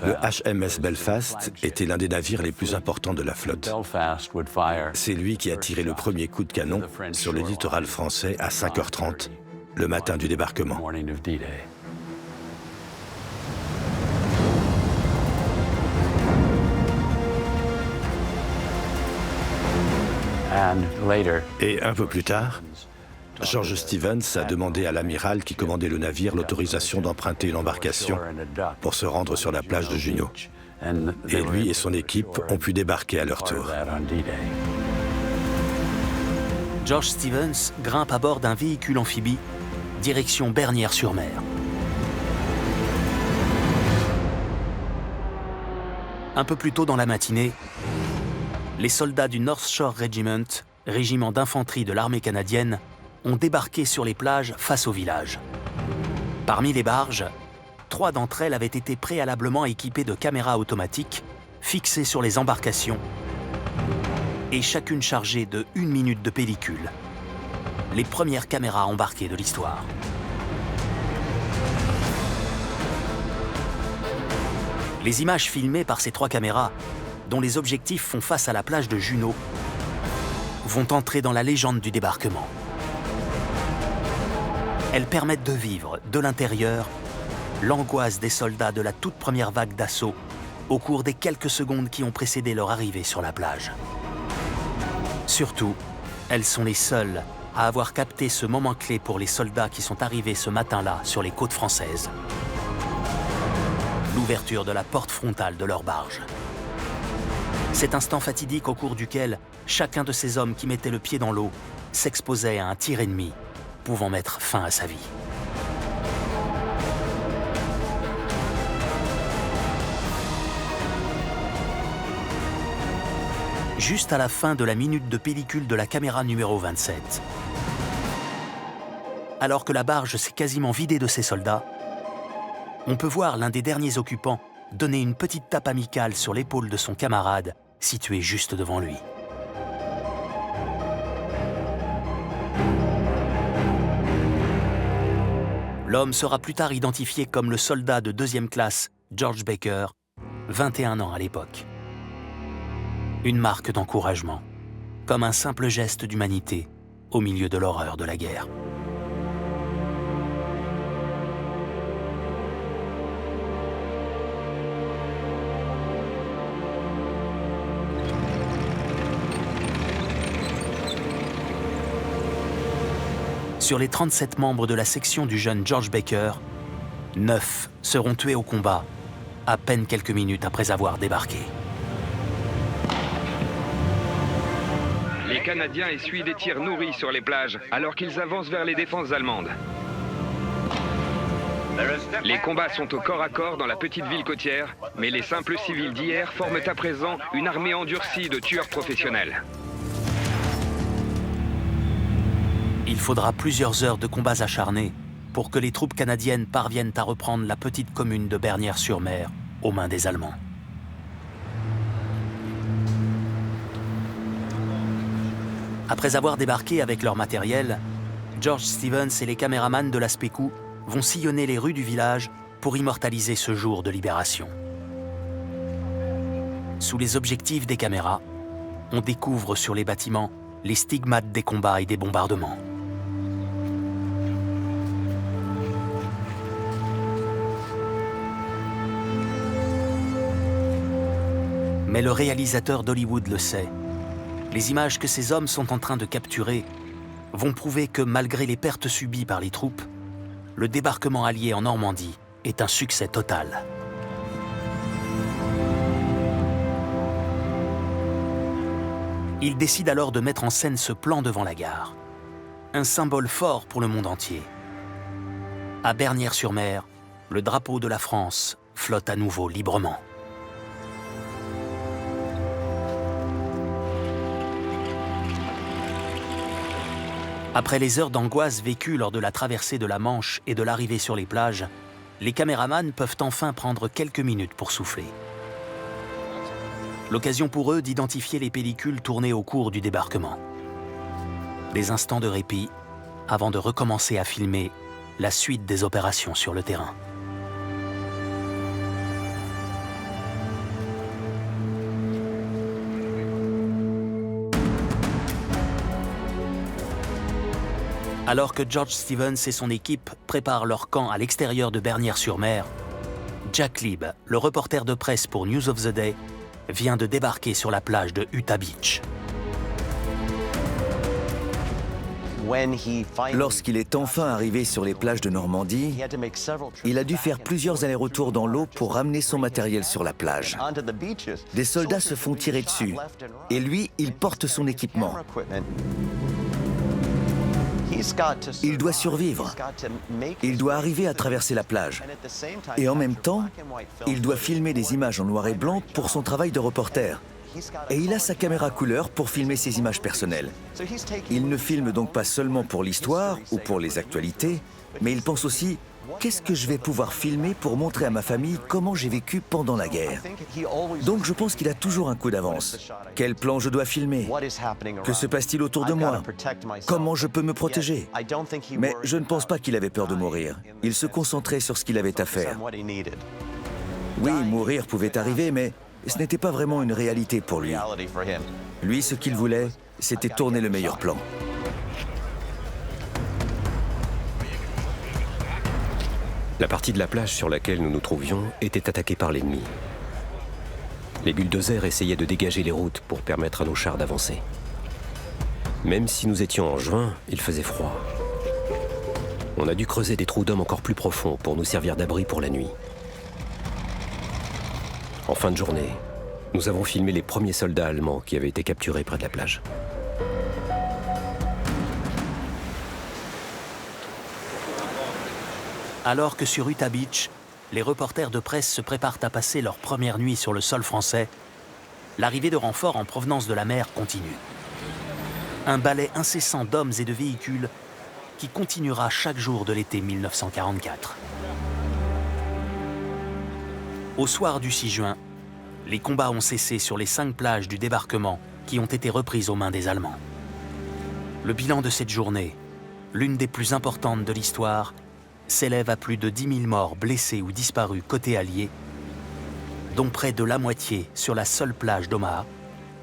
Le HMS Belfast était l'un des navires les plus importants de la flotte. C'est lui qui a tiré le premier coup de canon sur le littoral français à 5h30, le matin du débarquement. Et un peu plus tard, George Stevens a demandé à l'amiral qui commandait le navire l'autorisation d'emprunter une embarcation pour se rendre sur la plage de Juno. Et lui et son équipe ont pu débarquer à leur tour. George Stevens grimpe à bord d'un véhicule amphibie, direction Bernières-sur-Mer. Un peu plus tôt dans la matinée, les soldats du North Shore Regiment, régiment d'infanterie de l'armée canadienne, ont débarqué sur les plages face au village. Parmi les barges, 3 d'entre elles avaient été préalablement équipées de caméras automatiques fixées sur les embarcations et chacune chargée de 1 minute de pellicule. Les premières caméras embarquées de l'histoire. Les images filmées par ces 3 caméras, dont les objectifs font face à la plage de Juno, vont entrer dans la légende du débarquement. Elles permettent de vivre, de l'intérieur, l'angoisse des soldats de la toute première vague d'assaut au cours des quelques secondes qui ont précédé leur arrivée sur la plage. Surtout, elles sont les seules à avoir capté ce moment clé pour les soldats qui sont arrivés ce matin-là sur les côtes françaises. L'ouverture de la porte frontale de leur barge. Cet instant fatidique au cours duquel chacun de ces hommes qui mettait le pied dans l'eau s'exposait à un tir ennemi, pouvant mettre fin à sa vie. Juste à la fin de la minute de pellicule de la caméra numéro 27, alors que la barge s'est quasiment vidée de ses soldats, on peut voir l'un des derniers occupants donner une petite tape amicale sur l'épaule de son camarade situé juste devant lui. L'homme sera plus tard identifié comme le soldat de 2e classe George Baker, 21 ans à l'époque. Une marque d'encouragement, comme un simple geste d'humanité au milieu de l'horreur de la guerre. Sur les 37 membres de la section du jeune George Baker, 9 seront tués au combat, à peine quelques minutes après avoir débarqué. Les Canadiens essuient des tirs nourris sur les plages, alors qu'ils avancent vers les défenses allemandes. Les combats sont au corps à corps dans la petite ville côtière, mais les simples civils d'hier forment à présent une armée endurcie de tueurs professionnels. Il faudra plusieurs heures de combats acharnés pour que les troupes canadiennes parviennent à reprendre la petite commune de Bernières-sur-Mer aux mains des Allemands. Après avoir débarqué avec leur matériel, George Stevens et les caméramans de la Spécou vont sillonner les rues du village pour immortaliser ce jour de libération. Sous les objectifs des caméras, on découvre sur les bâtiments les stigmates des combats et des bombardements. Mais le réalisateur d'Hollywood le sait. Les images que ces hommes sont en train de capturer vont prouver que malgré les pertes subies par les troupes, le débarquement allié en Normandie est un succès total. Il décide alors de mettre en scène ce plan devant la gare. Un symbole fort pour le monde entier. À Bernières-sur-Mer, le drapeau de la France flotte à nouveau librement. Après les heures d'angoisse vécues lors de la traversée de la Manche et de l'arrivée sur les plages, les caméramans peuvent enfin prendre quelques minutes pour souffler. L'occasion pour eux d'identifier les pellicules tournées au cours du débarquement. Des instants de répit avant de recommencer à filmer la suite des opérations sur le terrain. Alors que George Stevens et son équipe préparent leur camp à l'extérieur de Bernières-sur-Mer, Jack Lieb, le reporter de presse pour News of the Day, vient de débarquer sur la plage de Utah Beach. Lorsqu'il est enfin arrivé sur les plages de Normandie, il a dû faire plusieurs allers-retours dans l'eau pour ramener son matériel sur la plage. Des soldats se font tirer dessus et lui, il porte son équipement. Il doit survivre. Il doit arriver à traverser la plage. Et en même temps, il doit filmer des images en noir et blanc pour son travail de reporter. Et il a sa caméra couleur pour filmer ses images personnelles. Il ne filme donc pas seulement pour l'histoire ou pour les actualités, mais il pense aussi « Qu'est-ce que je vais pouvoir filmer pour montrer à ma famille comment j'ai vécu pendant la guerre ?» Donc je pense qu'il a toujours un coup d'avance. Quel plan je dois filmer? Que se passe-t-il autour de moi? Comment je peux me protéger? Mais je ne pense pas qu'il avait peur de mourir. Il se concentrait sur ce qu'il avait à faire. Oui, mourir pouvait arriver, mais ce n'était pas vraiment une réalité pour lui. Lui, ce qu'il voulait, c'était tourner le meilleur plan. La partie de la plage sur laquelle nous nous trouvions était attaquée par l'ennemi. Les bulldozers essayaient de dégager les routes pour permettre à nos chars d'avancer. Même si nous étions en juin, il faisait froid. On a dû creuser des trous d'hommes encore plus profonds pour nous servir d'abri pour la nuit. En fin de journée, nous avons filmé les premiers soldats allemands qui avaient été capturés près de la plage. Alors que sur Utah Beach, les reporters de presse se préparent à passer leur première nuit sur le sol français, l'arrivée de renforts en provenance de la mer continue. Un balai incessant d'hommes et de véhicules qui continuera chaque jour de l'été 1944. Au soir du 6 juin, les combats ont cessé sur les 5 plages du débarquement qui ont été reprises aux mains des Allemands. Le bilan de cette journée, l'une des plus importantes de l'histoire, s'élève à plus de 10 000 morts, blessés ou disparus côté allié, dont près de la moitié sur la seule plage d'Omaha,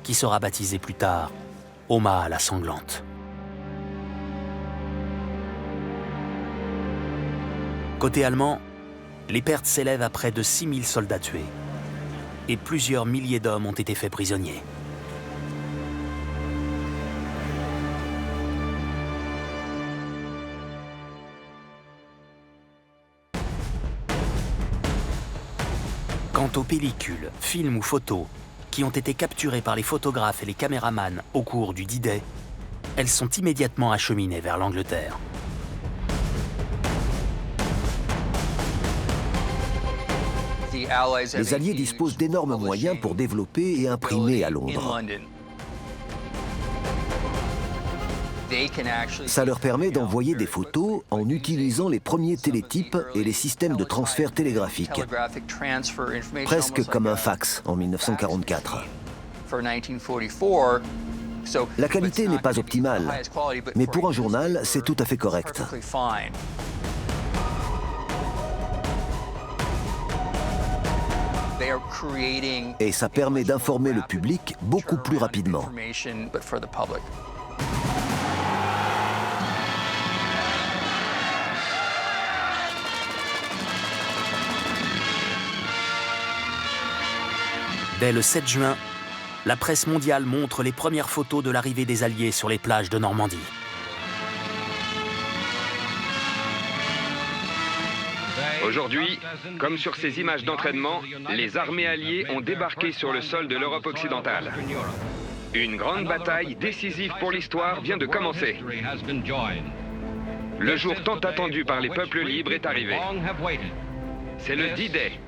qui sera baptisée plus tard Omaha la sanglante. Côté allemand, les pertes s'élèvent à près de 6 000 soldats tués et plusieurs milliers d'hommes ont été faits prisonniers. Quant aux pellicules, films ou photos qui ont été capturées par les photographes et les caméramans au cours du D-Day, elles sont immédiatement acheminées vers l'Angleterre. Les Alliés disposent d'énormes moyens pour développer et imprimer à Londres. Ça leur permet d'envoyer des photos en utilisant les premiers télétypes et les systèmes de transfert télégraphique, presque comme un fax en 1944. La qualité n'est pas optimale, mais pour un journal, c'est tout à fait correct. Et ça permet d'informer le public beaucoup plus rapidement. Dès le 7 juin, la presse mondiale montre les premières photos de l'arrivée des Alliés sur les plages de Normandie. Aujourd'hui, comme sur ces images d'entraînement, les armées alliées ont débarqué sur le sol de l'Europe occidentale. Une grande bataille décisive pour l'histoire vient de commencer. Le jour tant attendu par les peuples libres est arrivé. C'est le D-Day.